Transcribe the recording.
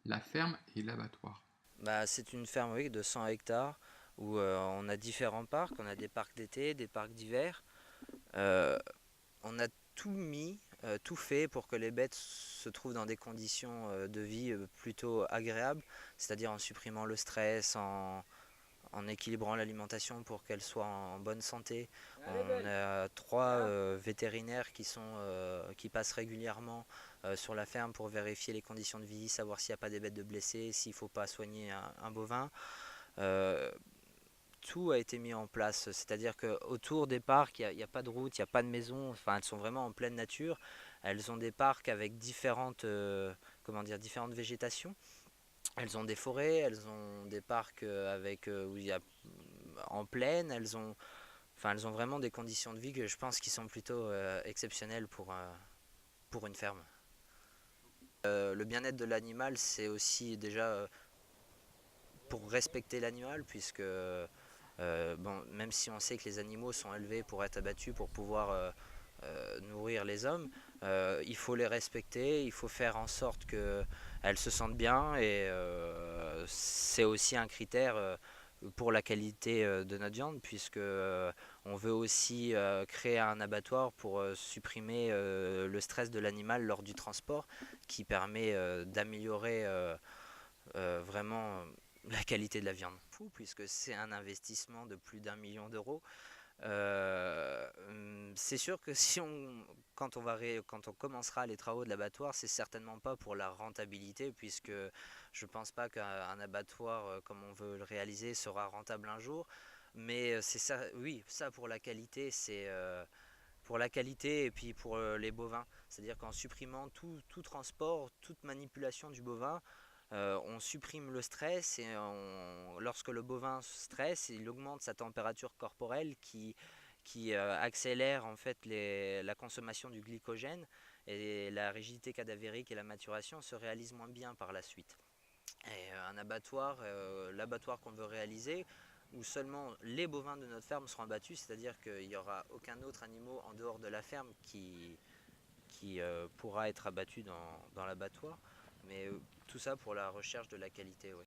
la ferme et l'abattoir. Bah, c'est une ferme, oui, de 100 hectares où on a différents parcs. On a des parcs d'été, des parcs d'hiver. Euh, on a tout mis, tout fait pour que les bêtes se trouvent dans des conditions de vie plutôt agréables, c'est-à-dire en supprimant le stress, en équilibrant l'alimentation pour qu'elle soit en bonne santé. On a trois vétérinaires qui passent régulièrement sur la ferme pour vérifier les conditions de vie, savoir s'il n'y a pas des bêtes de blessées, s'il ne faut pas soigner un bovin. Euh, Tout a été mis en place, c'est-à-dire qu'autour des parcs, il n'y a pas de route, il n'y a pas de maison, enfin elles sont vraiment en pleine nature. Elles ont des parcs avec comment dire, différentes végétations. Elles ont des forêts, elles ont des parcs où il y a en plaine, elles ont vraiment des conditions de vie que je pense qui sont plutôt exceptionnelles pour une ferme. Le bien-être de l'animal, c'est aussi déjà pour respecter l'animal, puisque bon, même si on sait que les animaux sont élevés pour être abattus, pour pouvoir nourrir les hommes, il faut les respecter, il faut faire en sorte qu'elles se sentent bien, et c'est aussi un critère pour la qualité de notre viande, puisque on veut aussi créer un abattoir pour supprimer le stress de l'animal lors du transport, qui permet d'améliorer vraiment la qualité de la viande. Fou, puisque c'est un investissement de plus d'1 million d'euros. C'est sûr que quand on commencera les travaux de l'abattoir, c'est certainement pas pour la rentabilité, puisque je pense pas qu'un abattoir comme on veut le réaliser sera rentable un jour. Mais c'est ça, oui, ça pour la qualité, c'est pour la qualité et puis pour les bovins. C'est-à-dire qu'en supprimant tout transport, toute manipulation du bovin, on supprime le stress, et lorsque le bovin stresse, il augmente sa température corporelle qui accélère en fait la consommation du glycogène, et la rigidité cadavérique et la maturation se réalisent moins bien par la suite. Et un abattoir, l'abattoir qu'on veut réaliser, où seulement les bovins de notre ferme seront abattus, c'est-à-dire qu'il n'y aura aucun autre animal en dehors de la ferme qui pourra être abattu dans l'abattoir. Mais tout ça pour la recherche de la qualité, oui.